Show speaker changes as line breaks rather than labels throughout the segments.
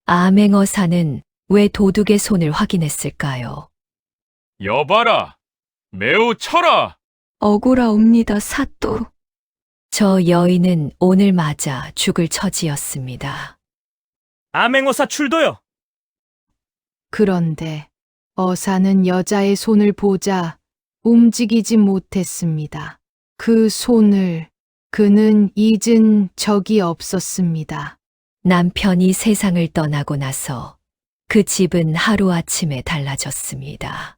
암행어사는 왜 도둑의 손을 확인했을까요?
여봐라, 매우 쳐라.
억울하옵니다, 사또. 저 여인은 오늘 맞아 죽을 처지였습니다.
암행어사 출도요.
그런데 어사는 여자의 손을 보자 움직이지 못했습니다. 그 손을 그는 잊은 적이 없었습니다.
남편이 세상을 떠나고 나서 그 집은 하루아침에 달라졌습니다.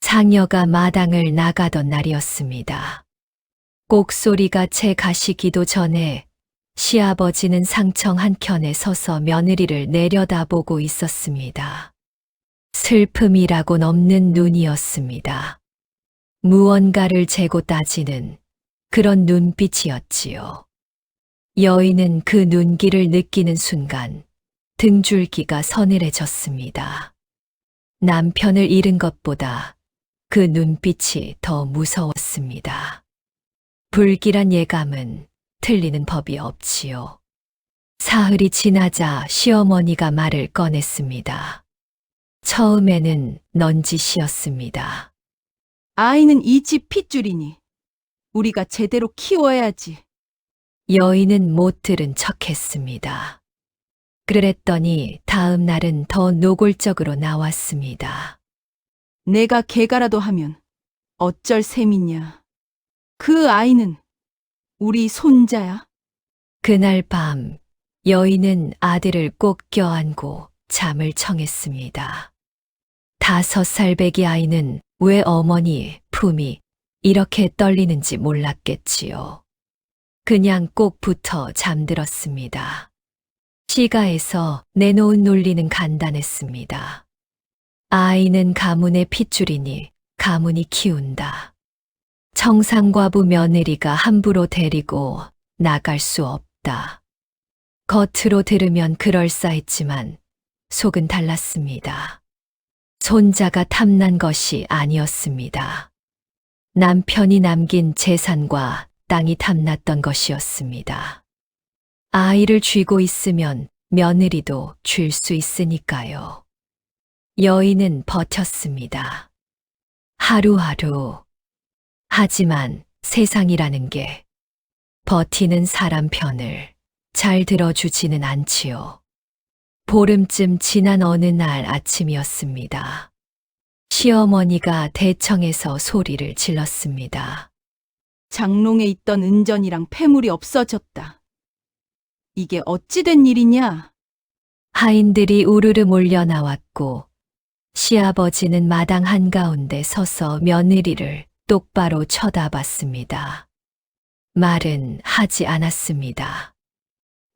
상여가 마당을 나가던 날이었습니다. 꼭소리가 채 가시기도 전에 시아버지는 상청 한켠에 서서 며느리를 내려다보고 있었습니다. 슬픔이라곤 없는 눈이었습니다. 무언가를 재고 따지는 그런 눈빛이었지요. 여인은 그 눈길을 느끼는 순간 등줄기가 서늘해졌습니다. 남편을 잃은 것보다 그 눈빛이 더 무서웠습니다. 불길한 예감은 틀리는 법이 없지요. 사흘이 지나자 시어머니가 말을 꺼냈습니다. 처음에는 넌지시였습니다.
아이는 이 집 핏줄이니 우리가 제대로 키워야지.
여인은 못 들은 척했습니다. 그랬더니 다음 날은 더 노골적으로 나왔습니다.
내가 개가라도 하면 어쩔 셈이냐. 그 아이는 우리 손자야.
그날 밤 여인은 아들을 꼭 껴안고 잠을 청했습니다. 5살 배기 아이는 왜 어머니 품이 이렇게 떨리는지 몰랐겠지요. 그냥 꼭 붙어 잠들었습니다. 시가에서 내놓은 논리는 간단했습니다. 아이는 가문의 핏줄이니 가문이 키운다. 청상과부 며느리가 함부로 데리고 나갈 수 없다. 겉으로 들으면 그럴싸했지만 속은 달랐습니다. 손자가 탐난 것이 아니었습니다. 남편이 남긴 재산과 땅이 탐났던 것이었습니다. 아이를 쥐고 있으면 며느리도 쥘 수 있으니까요. 여인은 버텼습니다. 하루하루. 하지만 세상이라는 게 버티는 사람 편을 잘 들어주지는 않지요. 보름쯤 지난 어느 날 아침이었습니다. 시어머니가 대청에서 소리를 질렀습니다.
장롱에 있던 은전이랑 폐물이 없어졌다. 이게 어찌 된 일이냐?
하인들이 우르르 몰려 나왔고 시아버지는 마당 한가운데 서서 며느리를 똑바로 쳐다봤습니다. 말은 하지 않았습니다.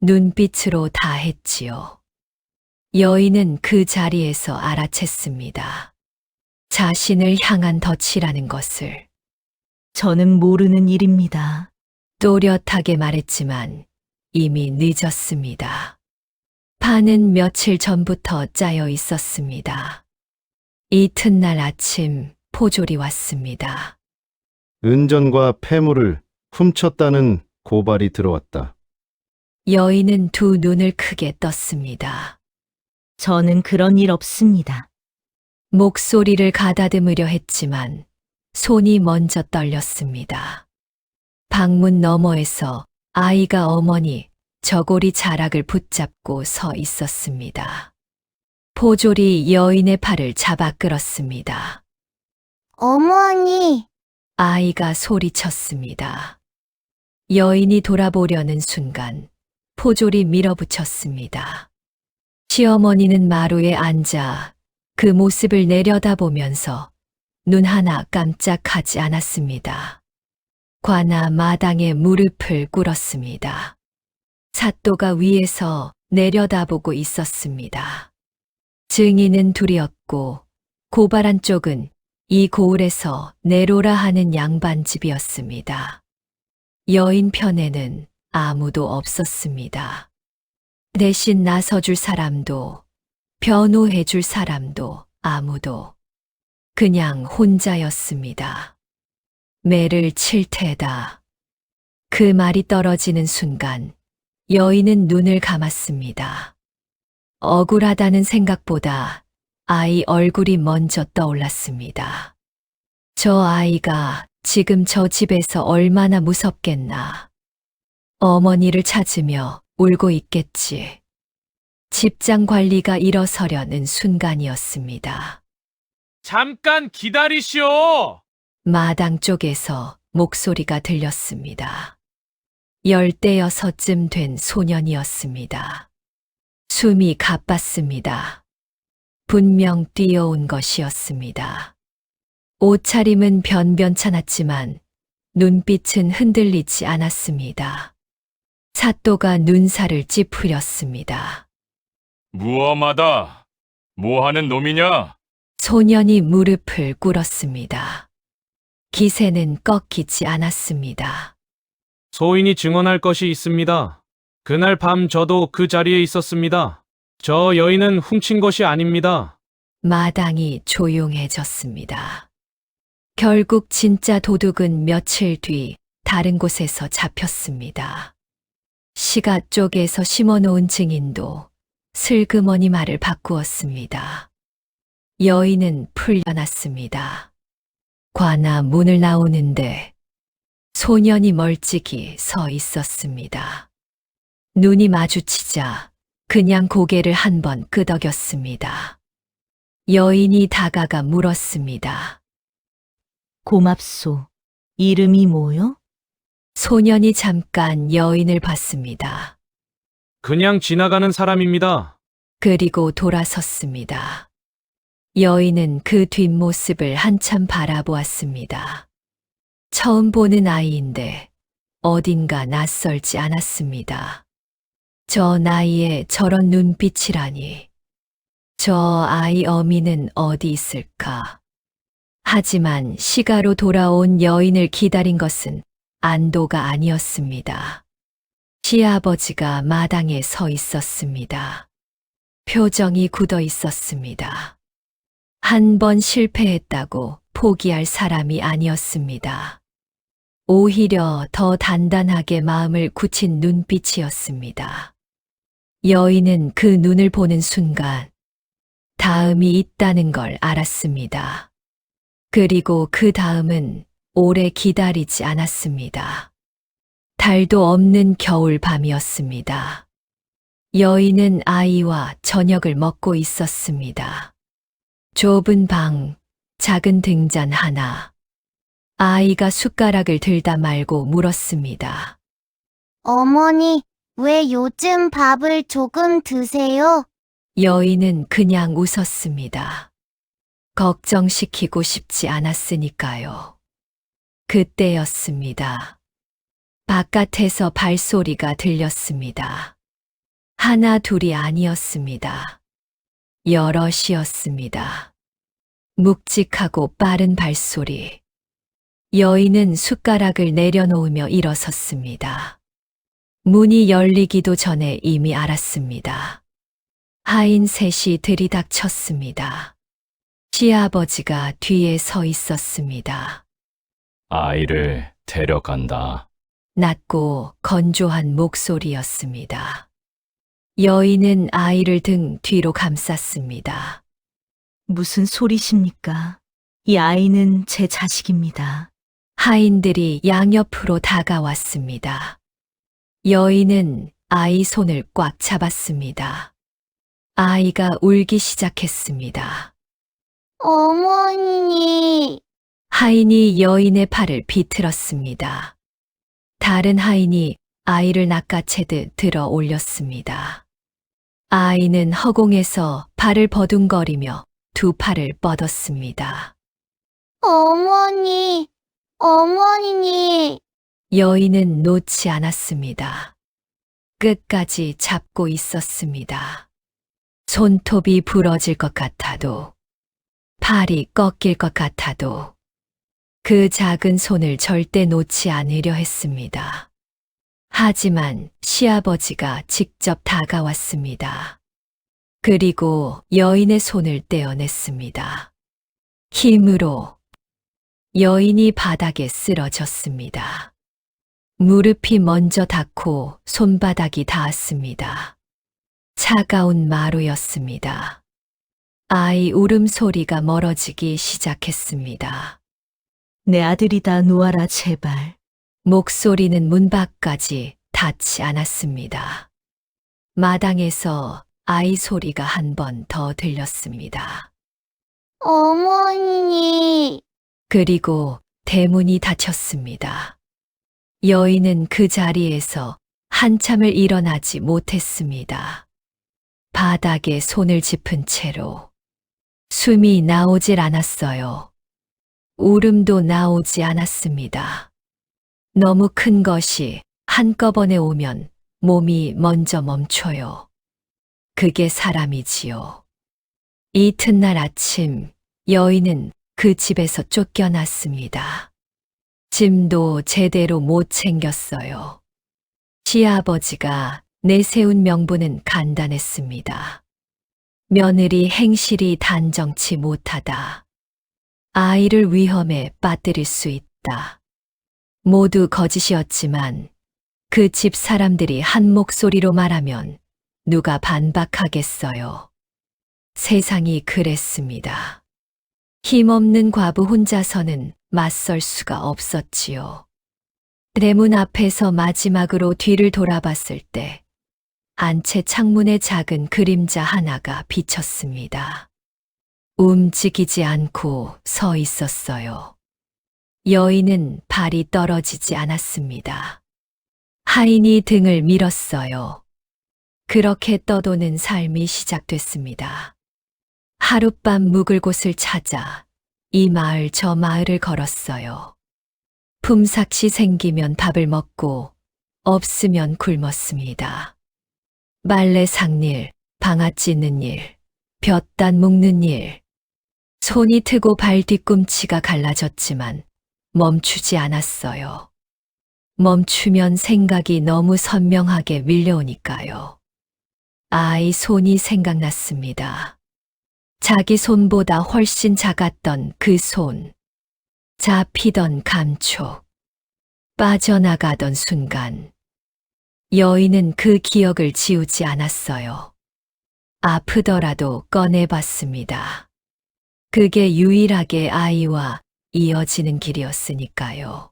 눈빛으로 다 했지요. 여인은 그 자리에서 알아챘습니다. 자신을 향한 덫이라는 것을.
저는 모르는 일입니다.
또렷하게 말했지만 이미 늦었습니다. 판은 며칠 전부터 짜여 있었습니다. 이튿날 아침 포졸이 왔습니다.
은전과 폐물을 훔쳤다는 고발이 들어왔다.
여인은 두 눈을 크게 떴습니다.
저는 그런 일 없습니다.
목소리를 가다듬으려 했지만 손이 먼저 떨렸습니다. 방문 너머에서 아이가 어머니 저고리 자락을 붙잡고 서 있었습니다. 포졸이 여인의 팔을 잡아 끌었습니다.
어머니,
아이가 소리쳤습니다. 여인이 돌아보려는 순간 포졸이 밀어붙였습니다. 시어머니는 마루에 앉아 그 모습을 내려다보면서 눈 하나 깜짝하지 않았습니다. 관아 마당에 무릎을 꿇었습니다. 사또가 위에서 내려다보고 있었습니다. 증인은 둘이었고 고발한 쪽은 이 고을에서 내로라 하는 양반집이었습니다. 여인 편에는 아무도 없었습니다. 대신 나서줄 사람도 변호해줄 사람도 아무도 그냥 혼자였습니다. 매를 칠 테다. 그 말이 떨어지는 순간 여인은 눈을 감았습니다. 억울하다는 생각보다 아이 얼굴이 먼저 떠올랐습니다. 저 아이가 지금 저 집에서 얼마나 무섭겠나. 어머니를 찾으며 울고 있겠지. 집장 관리가 일어서려는 순간이었습니다.
잠깐 기다리시오!
마당 쪽에서 목소리가 들렸습니다. 16쯤 된 소년이었습니다. 숨이 가빴습니다. 분명 뛰어온 것이었습니다. 옷차림은 변변찮았지만 눈빛은 흔들리지 않았습니다. 사또가 눈살을 찌푸렸습니다.
무엄하다. 뭐 하는 놈이냐?
소년이 무릎을 꿇었습니다. 기세는 꺾이지 않았습니다.
소인이 증언할 것이 있습니다. 그날 밤 저도 그 자리에 있었습니다. 저 여인은 훔친 것이 아닙니다.
마당이 조용해졌습니다. 결국 진짜 도둑은 며칠 뒤 다른 곳에서 잡혔습니다. 시가 쪽에서 심어놓은 증인도 슬그머니 말을 바꾸었습니다. 여인은 풀려났습니다. 관아 문을 나오는데 소년이 멀찍이 서 있었습니다. 눈이 마주치자 그냥 고개를 한번 끄덕였습니다. 여인이 다가가 물었습니다.
고맙소. 이름이 뭐요?
소년이 잠깐 여인을 봤습니다.
그냥 지나가는 사람입니다.
그리고 돌아섰습니다. 여인은 그 뒷모습을 한참 바라보았습니다. 처음 보는 아이인데 어딘가 낯설지 않았습니다. 저 나이에 저런 눈빛이라니. 저 아이 어미는 어디 있을까? 하지만 시가로 돌아온 여인을 기다린 것은 안도가 아니었습니다. 시아버지가 마당에 서 있었습니다. 표정이 굳어 있었습니다. 한 번 실패했다고 포기할 사람이 아니었습니다. 오히려 더 단단하게 마음을 굳힌 눈빛이었습니다. 여인은 그 눈을 보는 순간 다음이 있다는 걸 알았습니다. 그리고 그 다음은 오래 기다리지 않았습니다. 달도 없는 겨울 밤이었습니다. 여인은 아이와 저녁을 먹고 있었습니다. 좁은 방, 작은 등잔 하나. 아이가 숟가락을 들다 말고 물었습니다.
어머니, 왜 요즘 밥을 조금 드세요?
여인은 그냥 웃었습니다. 걱정시키고 싶지 않았으니까요. 그때였습니다. 바깥에서 발소리가 들렸습니다. 하나 둘이 아니었습니다. 여럿이었습니다. 묵직하고 빠른 발소리. 여인은 숟가락을 내려놓으며 일어섰습니다. 문이 열리기도 전에 이미 알았습니다. 하인 셋이 들이닥쳤습니다. 시아버지가 뒤에 서 있었습니다.
아이를 데려간다.
낮고 건조한 목소리였습니다. 여인은 아이를 등 뒤로 감쌌습니다.
무슨 소리십니까? 이 아이는 제 자식입니다.
하인들이 양옆으로 다가왔습니다. 여인은 아이 손을 꽉 잡았습니다. 아이가 울기 시작했습니다.
어머니,
하인이 여인의 팔을 비틀었습니다. 다른 하인이 아이를 낚아채듯 들어 올렸습니다. 아이는 허공에서 발을 버둥거리며 두 팔을 뻗었습니다.
어머니, 어머니.
여인은 놓지 않았습니다. 끝까지 잡고 있었습니다. 손톱이 부러질 것 같아도, 팔이 꺾일 것 같아도, 그 작은 손을 절대 놓지 않으려 했습니다. 하지만 시아버지가 직접 다가왔습니다. 그리고 여인의 손을 떼어냈습니다. 힘으로 여인이 바닥에 쓰러졌습니다. 무릎이 먼저 닿고 손바닥이 닿았습니다. 차가운 마루였습니다. 아이 울음소리가 멀어지기 시작했습니다.
내 아들이다 놓아라 제발.
목소리는 문 밖까지 닿지 않았습니다. 마당에서 아이 소리가 한 번 더 들렸습니다.
어머니.
그리고 대문이 닫혔습니다. 여인은 그 자리에서 한참을 일어나지 못했습니다. 바닥에 손을 짚은 채로 숨이 나오질 않았어요. 울음도 나오지 않았습니다. 너무 큰 것이 한꺼번에 오면 몸이 먼저 멈춰요. 그게 사람이지요. 이튿날 아침 여인은 그 집에서 쫓겨났습니다. 짐도 제대로 못 챙겼어요. 시아버지가 내세운 명분은 간단했습니다. 며느리 행실이 단정치 못하다. 아이를 위험에 빠뜨릴 수 있다. 모두 거짓이었지만 그 집 사람들이 한 목소리로 말하면 누가 반박하겠어요. 세상이 그랬습니다. 힘없는 과부 혼자서는 맞설 수가 없었지요. 대문 앞에서 마지막으로 뒤를 돌아봤을 때 안채 창문에 작은 그림자 하나가 비쳤습니다. 움직이지 않고 서 있었어요. 여인은 발이 떨어지지 않았습니다. 하인이 등을 밀었어요. 그렇게 떠도는 삶이 시작됐습니다. 하룻밤 묵을 곳을 찾아 이 마을 저 마을을 걸었어요. 품삯이 생기면 밥을 먹고 없으면 굶었습니다. 빨래 삭일, 방아 찢는 일, 볕단 묶는 일. 손이 트고 발 뒤꿈치가 갈라졌지만 멈추지 않았어요. 멈추면 생각이 너무 선명하게 밀려오니까요. 아이 손이 생각났습니다. 자기 손보다 훨씬 작았던 그 손. 잡히던 감촉. 빠져나가던 순간. 여인은 그 기억을 지우지 않았어요. 아프더라도 꺼내봤습니다. 그게 유일하게 아이와 이어지는 길이었으니까요.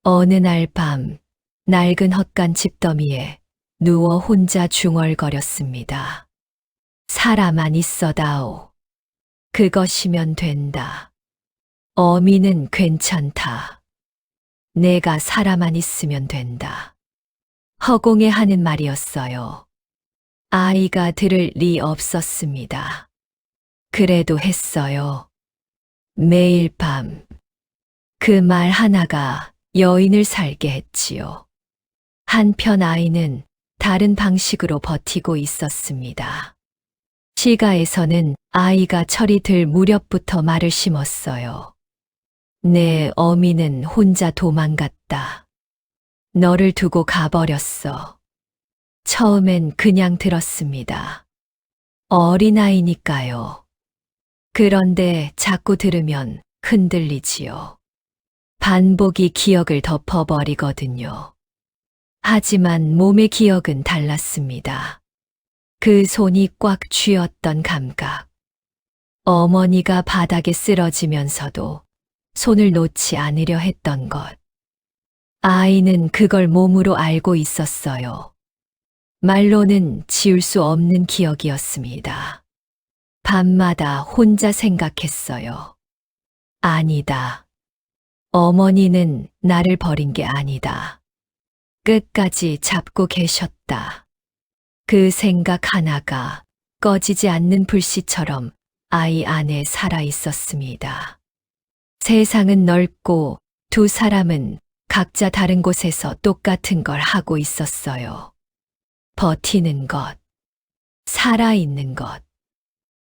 어느 날 밤, 낡은 헛간 집더미에 누워 혼자 중얼거렸습니다. 사람만 있어다오. 그것이면 된다. 어미는 괜찮다. 내가 사람만 있으면 된다. 허공에 하는 말이었어요. 아이가 들을 리 없었습니다. 그래도 했어요. 매일 밤. 그 말 하나가 여인을 살게 했지요. 한편 아이는 다른 방식으로 버티고 있었습니다. 시가에서는 아이가 철이 들 무렵부터 말을 심었어요. 내 어미는 혼자 도망갔다. 너를 두고 가버렸어. 처음엔 그냥 들었습니다. 어린아이니까요. 그런데 자꾸 들으면 흔들리지요. 반복이 기억을 덮어버리거든요. 하지만 몸의 기억은 달랐습니다. 그 손이 꽉 쥐었던 감각. 어머니가 바닥에 쓰러지면서도 손을 놓지 않으려 했던 것. 아이는 그걸 몸으로 알고 있었어요. 말로는 지울 수 없는 기억이었습니다. 밤마다 혼자 생각했어요. 아니다. 어머니는 나를 버린 게 아니다. 끝까지 잡고 계셨다. 그 생각 하나가 꺼지지 않는 불씨처럼 아이 안에 살아 있었습니다. 세상은 넓고 두 사람은 각자 다른 곳에서 똑같은 걸 하고 있었어요. 버티는 것, 살아있는 것,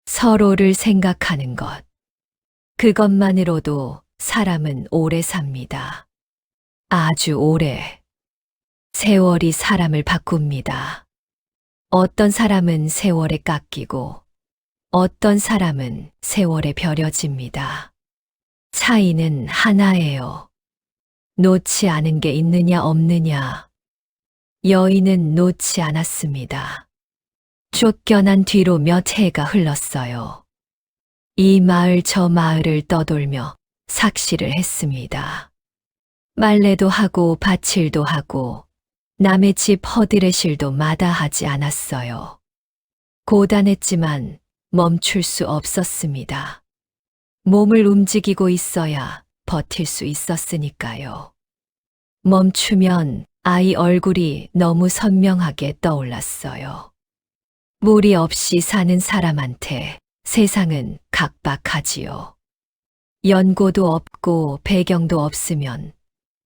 서로를 생각하는 것. 그것만으로도 사람은 오래 삽니다. 아주 오래. 세월이 사람을 바꿉니다. 어떤 사람은 세월에 깎이고, 어떤 사람은 세월에 버려집니다. 차이는 하나예요. 놓지 않은 게 있느냐 없느냐. 여인은 놓지 않았습니다. 쫓겨난 뒤로 몇 해가 흘렀어요. 이 마을 저 마을을 떠돌며 삭시를 했습니다. 빨래도 하고 밭일도 하고 남의 집 허드레실도 마다하지 않았어요. 고단했지만 멈출 수 없었습니다. 몸을 움직이고 있어야 버틸 수 있었으니까요. 멈추면 아이 얼굴이 너무 선명하게 떠올랐어요. 무리 없이 사는 사람한테 세상은 각박하지요. 연고도 없고 배경도 없으면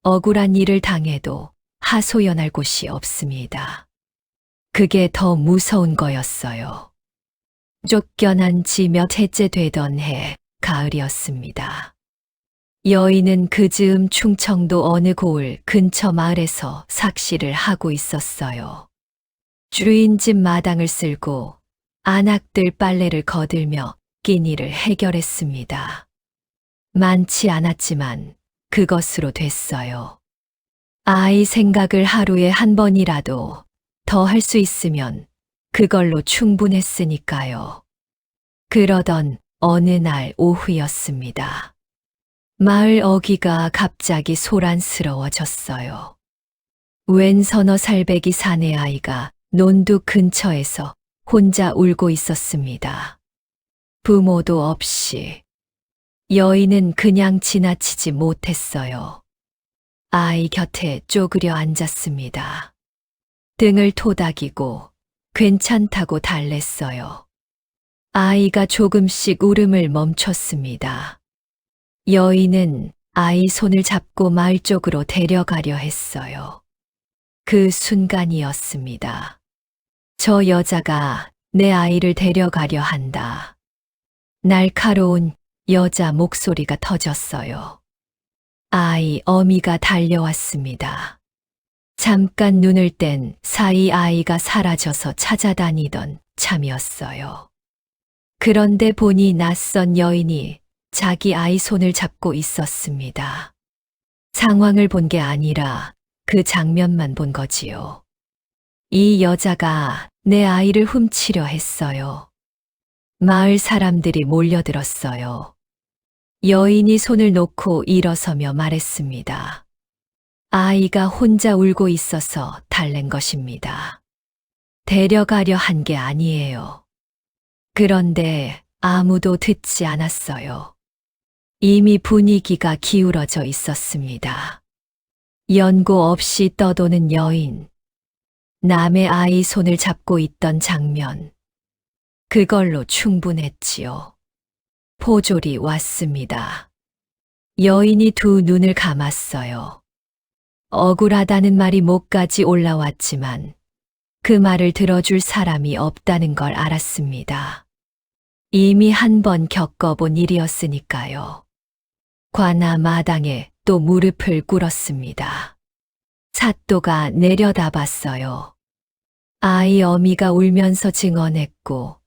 억울한 일을 당해도 하소연할 곳이 없습니다. 그게 더 무서운 거였어요. 쫓겨난 지 몇 해째 되던 해 가을이었습니다. 여인은 그 즈음 충청도 어느 고을 근처 마을에서 삭시를 하고 있었어요. 주인 집 마당을 쓸고 안악들 빨래를 거들며 끼니를 해결했습니다. 많지 않았지만 그것으로 됐어요. 아이 생각을 하루에 한 번이라도 더 할 수 있으면 그걸로 충분했으니까요. 그러던 어느 날 오후였습니다. 마을 어귀가 갑자기 소란스러워졌어요. 웬 서너 살배기 사내 아이가 논두 근처에서 혼자 울고 있었습니다. 부모도 없이. 여인은 그냥 지나치지 못했어요. 아이 곁에 쪼그려 앉았습니다. 등을 토닥이고 괜찮다고 달랬어요. 아이가 조금씩 울음을 멈췄습니다. 여인은 아이 손을 잡고 마을 쪽으로 데려가려 했어요. 그 순간이었습니다. 저 여자가 내 아이를 데려가려 한다. 날카로운 여자 목소리가 터졌어요. 아이 어미가 달려왔습니다. 잠깐 눈을 뗀 사이 아이가 사라져서 찾아다니던 참이었어요. 그런데 보니 낯선 여인이 자기 아이 손을 잡고 있었습니다. 상황을 본 게 아니라 그 장면만 본 거지요. 이 여자가 내 아이를 훔치려 했어요. 마을 사람들이 몰려들었어요. 여인이 손을 놓고 일어서며 말했습니다. 아이가 혼자 울고 있어서 달랜 것입니다. 데려가려 한 게 아니에요. 그런데 아무도 듣지 않았어요. 이미 분위기가 기울어져 있었습니다. 연고 없이 떠도는 여인, 남의 아이 손을 잡고 있던 장면, 그걸로 충분했지요. 포졸이 왔습니다. 여인이 두 눈을 감았어요. 억울하다는 말이 목까지 올라왔지만 그 말을 들어줄 사람이 없다는 걸 알았습니다. 이미 한 번 겪어본 일이었으니까요. 관아 마당에 또 무릎을 꿇었습니다. 사또가 내려다봤어요. 아이 어미가 울면서 증언했고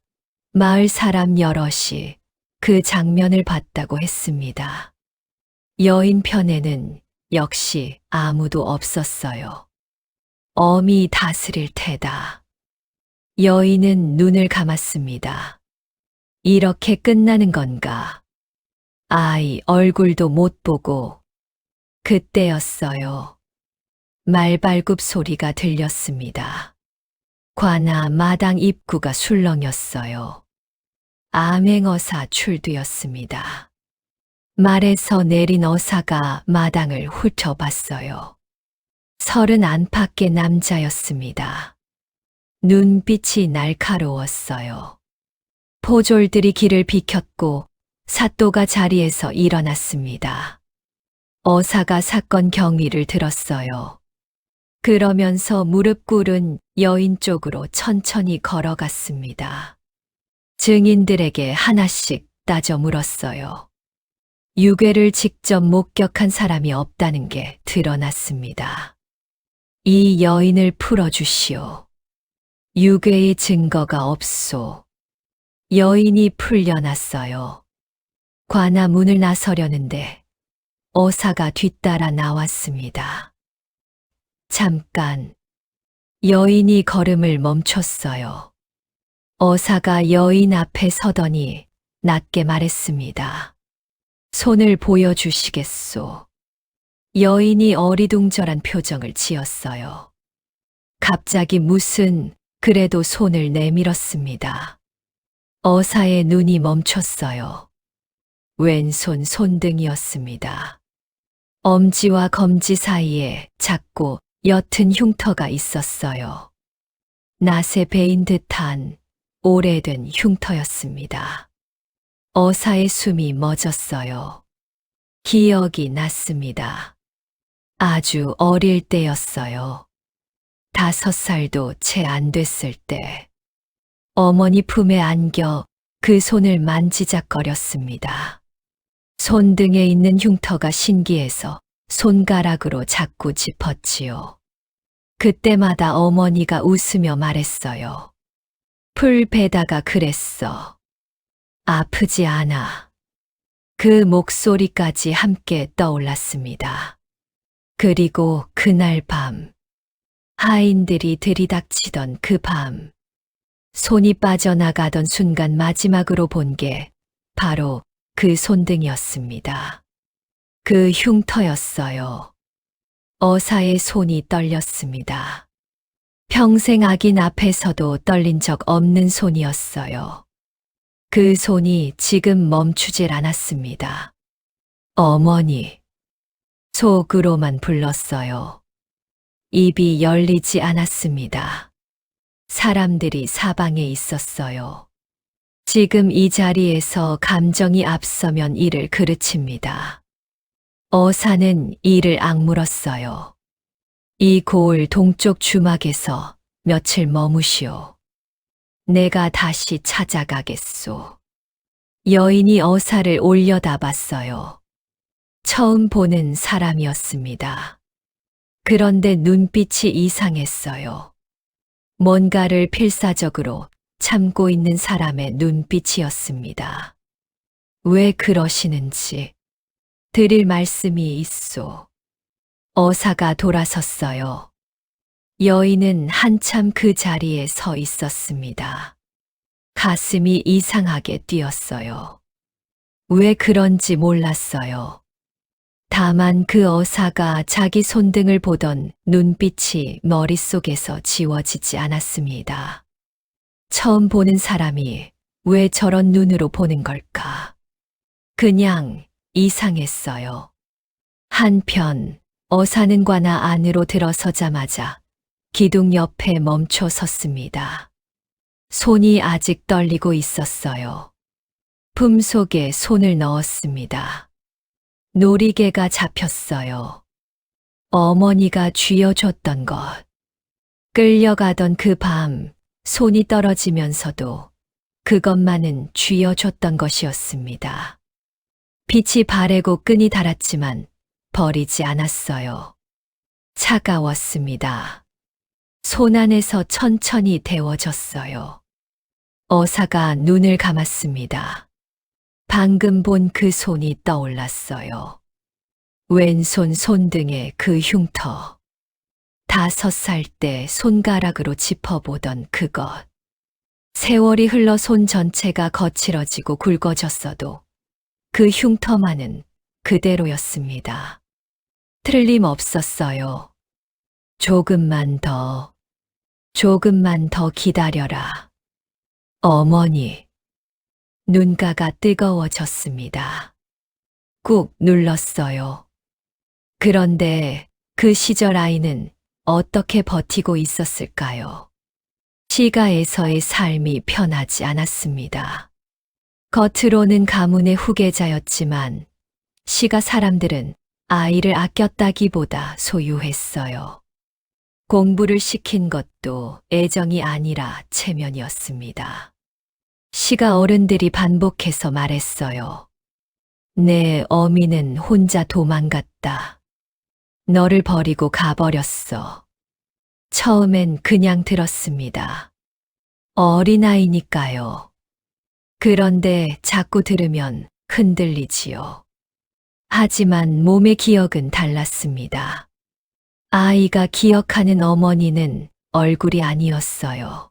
마을 사람 여럿이 그 장면을 봤다고 했습니다. 여인 편에는 역시 아무도 없었어요. 어미 다스릴 테다. 여인은 눈을 감았습니다. 이렇게 끝나는 건가? 아이 얼굴도 못 보고 그때였어요. 말발굽 소리가 들렸습니다. 관아 마당 입구가 술렁였어요. 암행어사 출두였습니다. 말에서 내린 어사가 마당을 훑어봤어요. 30 안팎의 남자였습니다. 눈빛이 날카로웠어요. 포졸들이 길을 비켰고 사또가 자리에서 일어났습니다. 어사가 사건 경위를 들었어요. 그러면서 무릎 꿇은 여인 쪽으로 천천히 걸어갔습니다. 증인들에게 하나씩 따져 물었어요. 유괴를 직접 목격한 사람이 없다는 게 드러났습니다. 이 여인을 풀어주시오. 유괴의 증거가 없소. 여인이 풀려났어요. 관아 문을 나서려는데 어사가 뒤따라 나왔습니다. 잠깐, 여인이 걸음을 멈췄어요. 어사가 여인 앞에 서더니 낮게 말했습니다. 손을 보여주시겠소. 여인이 어리둥절한 표정을 지었어요. 갑자기 그래도 손을 내밀었습니다. 어사의 눈이 멈췄어요. 왼손 손등이었습니다. 엄지와 검지 사이에 작고 옅은 흉터가 있었어요. 낫에 베인 듯한 오래된 흉터였습니다. 어사의 숨이 멎었어요. 기억이 났습니다. 아주 어릴 때였어요. 5살도 채 안 됐을 때. 어머니 품에 안겨 그 손을 만지작거렸습니다. 손등에 있는 흉터가 신기해서 손가락으로 자꾸 짚었지요. 그때마다 어머니가 웃으며 말했어요. 풀 베다가 그랬어. 아프지 않아. 그 목소리까지 함께 떠올랐습니다. 그리고 그날 밤, 하인들이 들이닥치던 그 밤, 손이 빠져나가던 순간 마지막으로 본 게 바로 그 손등이었습니다. 그 흉터였어요. 어사의 손이 떨렸습니다. 평생 악인 앞에서도 떨린 적 없는 손이었어요. 그 손이 지금 멈추질 않았습니다. 어머니. 속으로만 불렀어요. 입이 열리지 않았습니다. 사람들이 사방에 있었어요. 지금 이 자리에서 감정이 앞서면 이를 그르칩니다. 어사는 이를 악물었어요. 이 고을 동쪽 주막에서 며칠 머무시오. 내가 다시 찾아가겠소. 여인이 어사를 올려다봤어요. 처음 보는 사람이었습니다. 그런데 눈빛이 이상했어요. 뭔가를 필사적으로 참고 있는 사람의 눈빛이었습니다. 왜 그러시는지 드릴 말씀이 있소. 어사가 돌아섰어요. 여인은 한참 그 자리에 서 있었습니다. 가슴이 이상하게 뛰었어요. 왜 그런지 몰랐어요. 다만 그 어사가 자기 손등을 보던 눈빛이 머릿속에서 지워지지 않았습니다. 처음 보는 사람이 왜 저런 눈으로 보는 걸까? 그냥 이상했어요. 한편 어사는 관아 안으로 들어서자마자 기둥 옆에 멈춰 섰습니다. 손이 아직 떨리고 있었어요. 품속에 손을 넣었습니다. 놀이개가 잡혔어요. 어머니가 쥐어줬던 것. 끌려가던 그 밤 손이 떨어지면서도 그것만은 쥐어줬던 것이었습니다. 빛이 바래고 끈이 닳았지만 버리지 않았어요. 차가웠습니다. 손 안에서 천천히 데워졌어요. 어사가 눈을 감았습니다. 방금 본 그 손이 떠올랐어요. 왼손 손등에 그 흉터. 5살 때 손가락으로 짚어보던 그것. 세월이 흘러 손 전체가 거칠어지고 굵어졌어도 그 흉터만은 그대로였습니다. 틀림없었어요. 조금만 더 기다려라. 어머니. 눈가가 뜨거워졌습니다. 꾹 눌렀어요. 그런데 그 시절 아이는 어떻게 버티고 있었을까요? 시가에서의 삶이 편하지 않았습니다. 겉으로는 가문의 후계자였지만 시가 사람들은 아이를 아꼈다기보다 소유했어요. 공부를 시킨 것도 애정이 아니라 체면이었습니다. 시가 어른들이 반복해서 말했어요. 내 어미는 혼자 도망갔다. 너를 버리고 가버렸어. 처음엔 그냥 들었습니다. 어린아이니까요. 그런데 자꾸 들으면 흔들리지요. 하지만 몸의 기억은 달랐습니다. 아이가 기억하는 어머니는 얼굴이 아니었어요.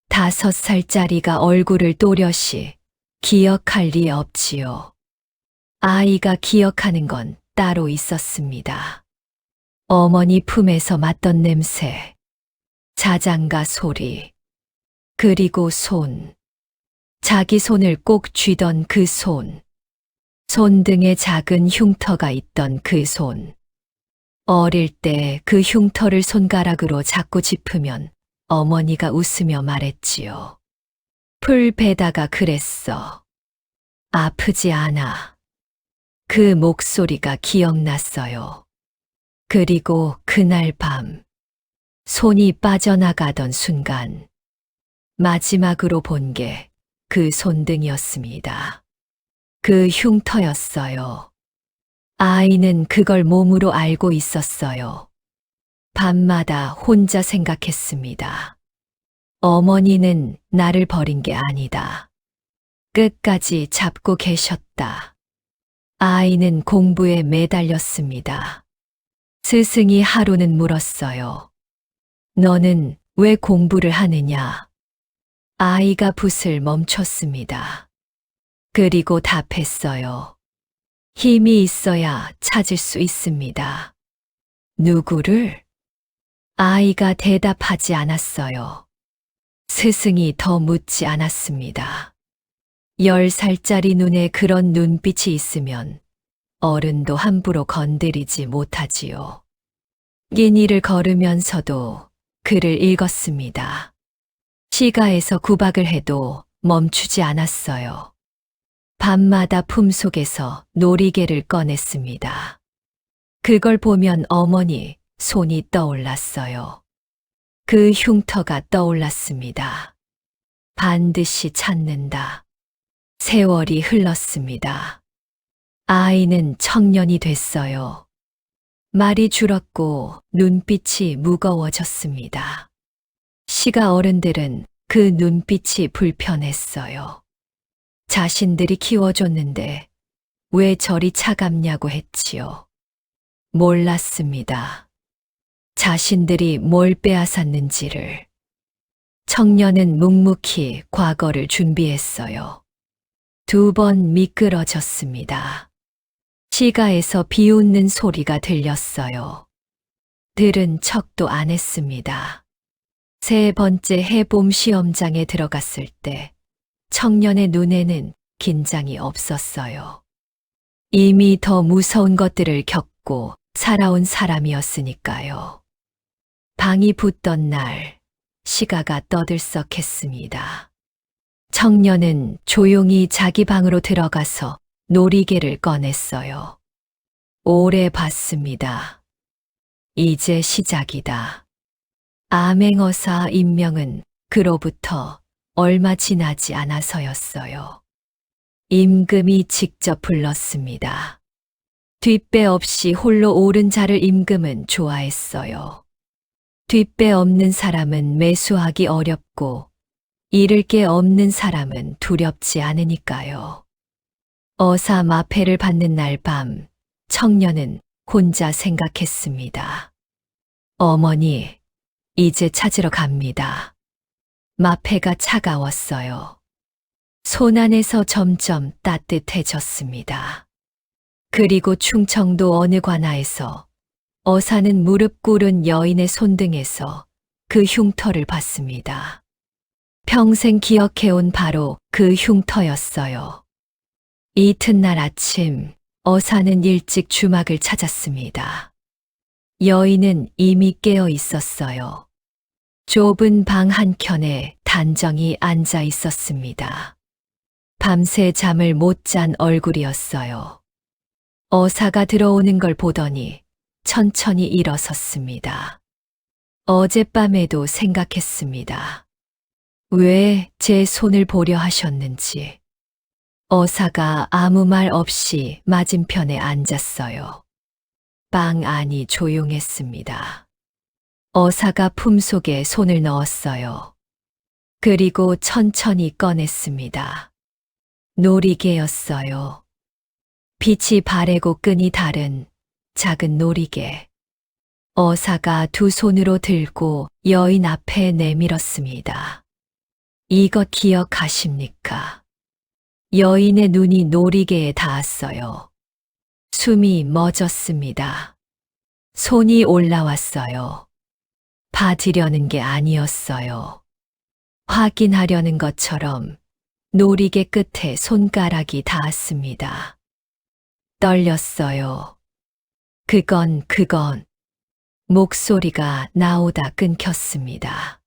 5살짜리가 얼굴을 또렷이 기억할 리 없지요. 아이가 기억하는 건 따로 있었습니다. 어머니 품에서 맡던 냄새, 자장가 소리, 그리고 손. 자기 손을 꼭 쥐던 그 손. 손등에 작은 흉터가 있던 그 손. 어릴 때 그 흉터를 손가락으로 자꾸 짚으면 어머니가 웃으며 말했지요. 풀 베다가 그랬어. 아프지 않아. 그 목소리가 기억났어요. 그리고 그날 밤, 손이 빠져나가던 순간, 마지막으로 본 게 그 손등이었습니다. 그 흉터였어요. 아이는 그걸 몸으로 알고 있었어요. 밤마다 혼자 생각했습니다. 어머니는 나를 버린 게 아니다. 끝까지 잡고 계셨다. 아이는 공부에 매달렸습니다. 스승이 하루는 물었어요. 너는 왜 공부를 하느냐? 아이가 붓을 멈췄습니다. 그리고 답했어요. 힘이 있어야 찾을 수 있습니다. 누구를? 아이가 대답하지 않았어요. 스승이 더 묻지 않았습니다. 10살짜리 눈에 그런 눈빛이 있으면 어른도 함부로 건드리지 못하지요. 긴 일을 걸으면서도 글을 읽었습니다. 시가에서 구박을 해도 멈추지 않았어요. 밤마다 품속에서 놀이개를 꺼냈습니다. 그걸 보면 어머니 손이 떠올랐어요. 그 흉터가 떠올랐습니다. 반드시 찾는다. 세월이 흘렀습니다. 아이는 청년이 됐어요. 말이 줄었고 눈빛이 무거워졌습니다. 시가 어른들은 그 눈빛이 불편했어요. 자신들이 키워줬는데 왜 저리 차갑냐고 했지요. 몰랐습니다. 자신들이 뭘 빼앗았는지를. 청년은 묵묵히 과거를 준비했어요. 2번 미끄러졌습니다. 시가에서 비웃는 소리가 들렸어요. 들은 척도 안 했습니다. 3번째 해봄 시험장에 들어갔을 때 청년의 눈에는 긴장이 없었어요. 이미 더 무서운 것들을 겪고 살아온 사람이었으니까요. 방이 붙던 날, 시가가 떠들썩했습니다. 청년은 조용히 자기 방으로 들어가서 놀이개를 꺼냈어요. 오래 봤습니다. 이제 시작이다. 암행어사 임명은 그로부터 얼마 지나지 않아서였어요. 임금이 직접 불렀습니다. 뒷배 없이 홀로 오른 자를 임금은 좋아했어요. 뒷배 없는 사람은 매수하기 어렵고 잃을 게 없는 사람은 두렵지 않으니까요. 어사 마패를 받는 날 밤, 청년은 혼자 생각했습니다. 어머니, 이제 찾으러 갑니다. 마패가 차가웠어요. 손 안에서 점점 따뜻해졌습니다. 그리고 충청도 어느 관아에서 어사는 무릎 꿇은 여인의 손등에서 그 흉터를 봤습니다. 평생 기억해온 바로 그 흉터였어요. 이튿날 아침, 어사는 일찍 주막을 찾았습니다. 여인은 이미 깨어 있었어요. 좁은 방 한켠에 단정히 앉아 있었습니다. 밤새 잠을 못 잔 얼굴이었어요. 어사가 들어오는 걸 보더니 천천히 일어섰습니다. 어젯밤에도 생각했습니다. 왜 제 손을 보려 하셨는지. 어사가 아무 말 없이 맞은편에 앉았어요. 방 안이 조용했습니다. 어사가 품속에 손을 넣었어요. 그리고 천천히 꺼냈습니다. 놀이개였어요. 빛이 바래고 끈이 다른 작은 놀이개. 어사가 2손으로 들고 여인 앞에 내밀었습니다. 이것 기억하십니까? 여인의 눈이 노리개에 닿았어요. 숨이 멎었습니다. 손이 올라왔어요. 봐드려는 게 아니었어요. 확인하려는 것처럼 노리개 끝에 손가락이 닿았습니다. 떨렸어요. 그건 목소리가 나오다 끊겼습니다.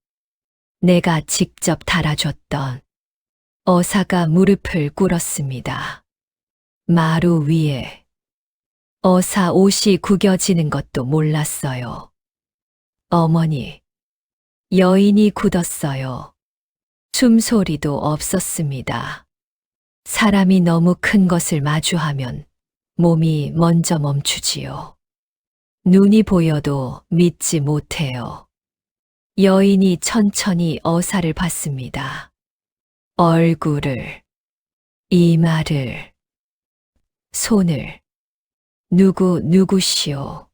내가 직접 달아줬던 어사가 무릎을 꿇었습니다. 마루 위에 어사 옷이 구겨지는 것도 몰랐어요. 어머니, 여인이 굳었어요. 숨소리도 없었습니다. 사람이 너무 큰 것을 마주하면 몸이 먼저 멈추지요. 눈이 보여도 믿지 못해요. 여인이 천천히 어사를 봤습니다. 얼굴을, 이마를, 손을, 누구시오?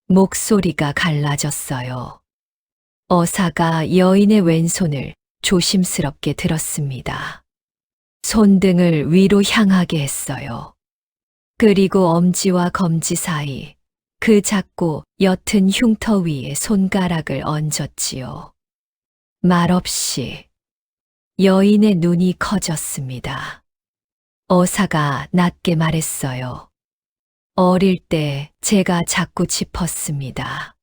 목소리가 갈라졌어요. 어사가 여인의 왼손을 조심스럽게 들었습니다. 손등을 위로 향하게 했어요. 그리고 엄지와 검지 사이 그 작고 옅은 흉터 위에 손가락을 얹었지요. 말없이 여인의 눈이 커졌습니다. 어사가 낮게 말했어요. 어릴 때 제가 자꾸 짚었습니다.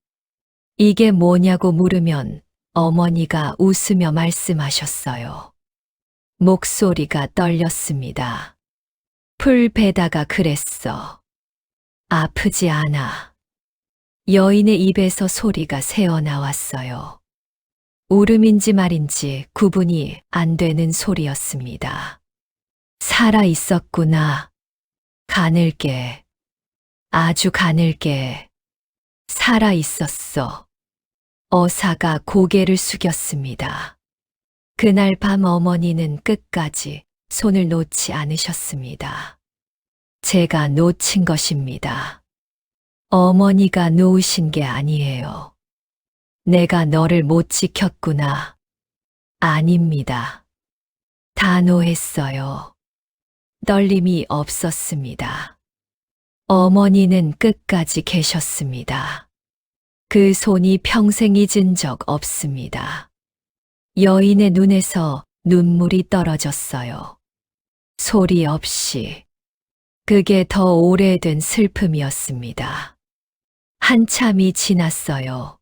이게 뭐냐고 물으면 어머니가 웃으며 말씀하셨어요. 목소리가 떨렸습니다. 풀 베다가 그랬어. 아프지 않아. 여인의 입에서 소리가 새어나왔어요. 울음인지 말인지 구분이 안 되는 소리였습니다. 살아 있었구나. 가늘게. 아주 가늘게. 살아 있었어. 어사가 고개를 숙였습니다. 그날 밤 어머니는 끝까지 손을 놓지 않으셨습니다. 제가 놓친 것입니다. 어머니가 놓으신 게 아니에요. 내가 너를 못 지켰구나. 아닙니다. 다 놓았어요. 떨림이 없었습니다. 어머니는 끝까지 계셨습니다. 그 손이 평생 잊은 적 없습니다. 여인의 눈에서 눈물이 떨어졌어요. 소리 없이. 그게 더 오래된 슬픔이었습니다. 한참이 지났어요.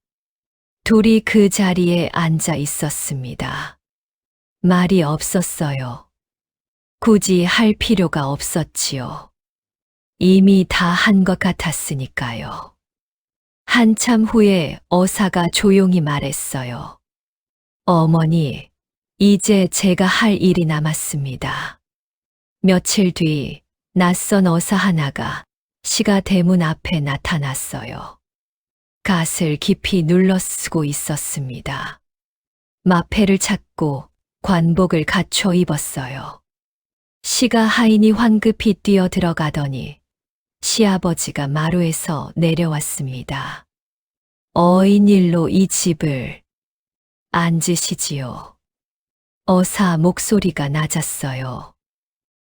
둘이 그 자리에 앉아 있었습니다. 말이 없었어요. 굳이 할 필요가 없었지요. 이미 다 한 것 같았으니까요. 한참 후에 어사가 조용히 말했어요. 어머니, 이제 제가 할 일이 남았습니다. 며칠 뒤 낯선 어사 하나가 시가 대문 앞에 나타났어요. 갓을 깊이 눌러 쓰고 있었습니다. 마패를 찾고 관복을 갖춰 입었어요. 시가 하인이 황급히 뛰어 들어가더니 시아버지가 마루에서 내려왔습니다. 어인일로 이 집을 앉으시지요. 어사 목소리가 낮았어요.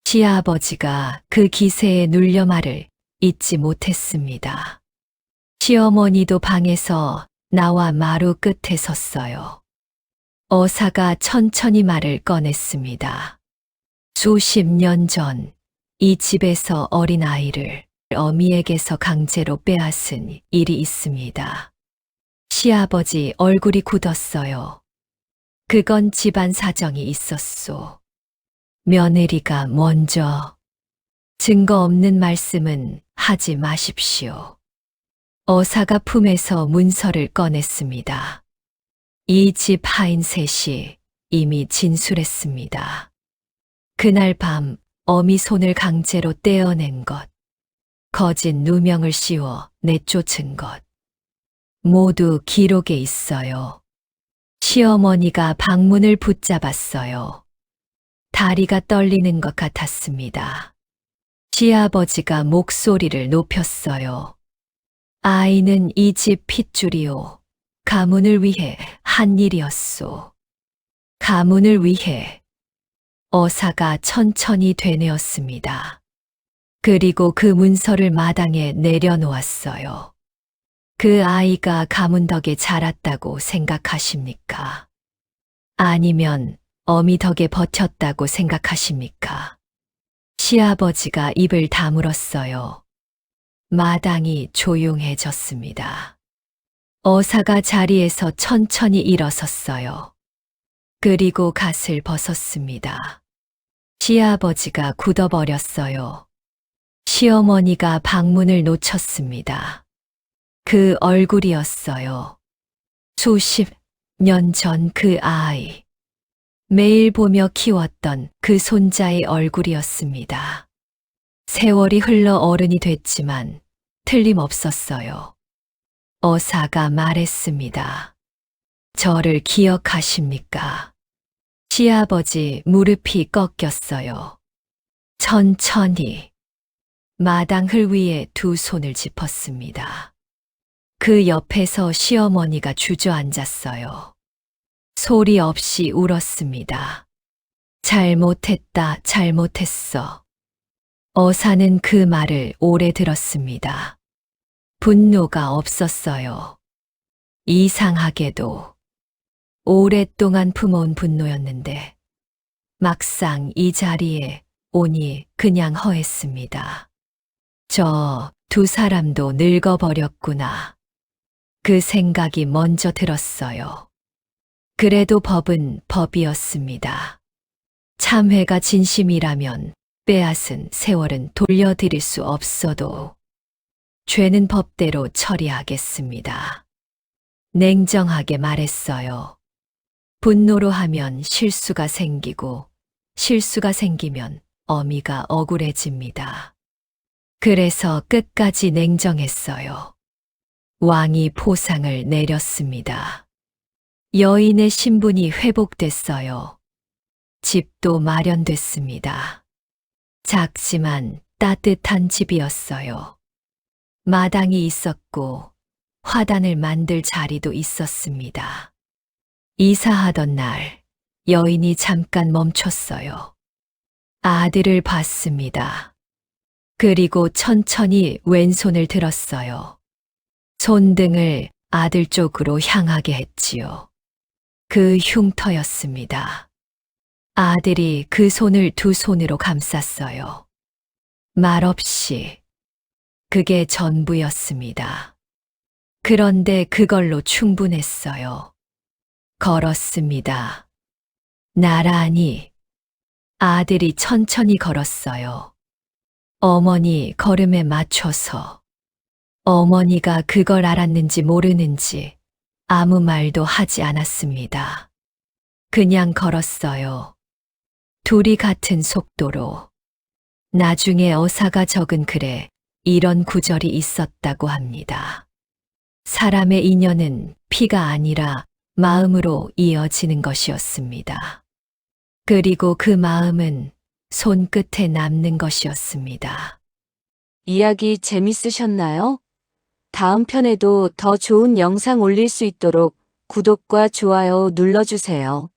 시아버지가 그 기세에 눌려 말을 잊지 못했습니다. 시어머니도 방에서 나와 마루 끝에 섰어요. 어사가 천천히 말을 꺼냈습니다. 수십 년 전 이 집에서 어린 아이를 어미에게서 강제로 빼앗은 일이 있습니다. 시아버지 얼굴이 굳었어요. 그건 집안 사정이 있었소. 며느리가 먼저. 증거 없는 말씀은 하지 마십시오. 어사가 품에서 문서를 꺼냈습니다. 이 집 하인 셋이 이미 진술했습니다. 그날 밤 어미 손을 강제로 떼어낸 것, 거짓 누명을 씌워 내쫓은 것, 모두 기록에 있어요. 시어머니가 방문을 붙잡았어요. 다리가 떨리는 것 같았습니다. 시아버지가 목소리를 높였어요. 아이는 이 집 핏줄이요. 가문을 위해 한 일이었소. 가문을 위해 어사가 천천히 되뇌었습니다. 그리고 그 문서를 마당에 내려놓았어요. 그 아이가 가문 덕에 자랐다고 생각하십니까? 아니면 어미 덕에 버텼다고 생각하십니까? 시아버지가 입을 다물었어요. 마당이 조용해졌습니다. 어사가 자리에서 천천히 일어섰어요. 그리고 갓을 벗었습니다. 시아버지가 굳어버렸어요. 시어머니가 방문을 놓쳤습니다. 그 얼굴이었어요. 수십 년 전 그 아이. 매일 보며 키웠던 그 손자의 얼굴이었습니다. 세월이 흘러 어른이 됐지만 틀림없었어요. 어사가 말했습니다. 저를 기억하십니까? 시아버지 무릎이 꺾였어요. 천천히 마당을 위에 두 손을 짚었습니다. 그 옆에서 시어머니가 주저앉았어요. 소리 없이 울었습니다. 잘못했다, 잘못했어. 어사는 그 말을 오래 들었습니다. 분노가 없었어요. 이상하게도 오랫동안 품어온 분노였는데 막상 이 자리에 오니 그냥 허했습니다. 저 두 사람도 늙어버렸구나. 그 생각이 먼저 들었어요. 그래도 법은 법이었습니다. 참회가 진심이라면 빼앗은 세월은 돌려드릴 수 없어도 죄는 법대로 처리하겠습니다. 냉정하게 말했어요. 분노로 하면 실수가 생기고 실수가 생기면 어미가 억울해집니다. 그래서 끝까지 냉정했어요. 왕이 포상을 내렸습니다. 여인의 신분이 회복됐어요. 집도 마련됐습니다. 작지만 따뜻한 집이었어요. 마당이 있었고 화단을 만들 자리도 있었습니다. 이사하던 날 여인이 잠깐 멈췄어요. 아들을 봤습니다. 그리고 천천히 왼손을 들었어요. 손등을 아들 쪽으로 향하게 했지요. 그 흉터였습니다. 아들이 그 손을 두 손으로 감쌌어요. 말없이. 그게 전부였습니다. 그런데 그걸로 충분했어요. 걸었습니다. 나란히. 아들이 천천히 걸었어요. 어머니 걸음에 맞춰서. 어머니가 그걸 알았는지 모르는지 아무 말도 하지 않았습니다. 그냥 걸었어요. 둘이 같은 속도로. 나중에 어사가 적은 글에 이런 구절이 있었다고 합니다. 사람의 인연은 피가 아니라 마음으로 이어지는 것이었습니다. 그리고 그 마음은 손끝에 남는 것이었습니다.
이야기 재밌으셨나요? 다음 편에도 더 좋은 영상 올릴 수 있도록 구독과 좋아요 눌러주세요.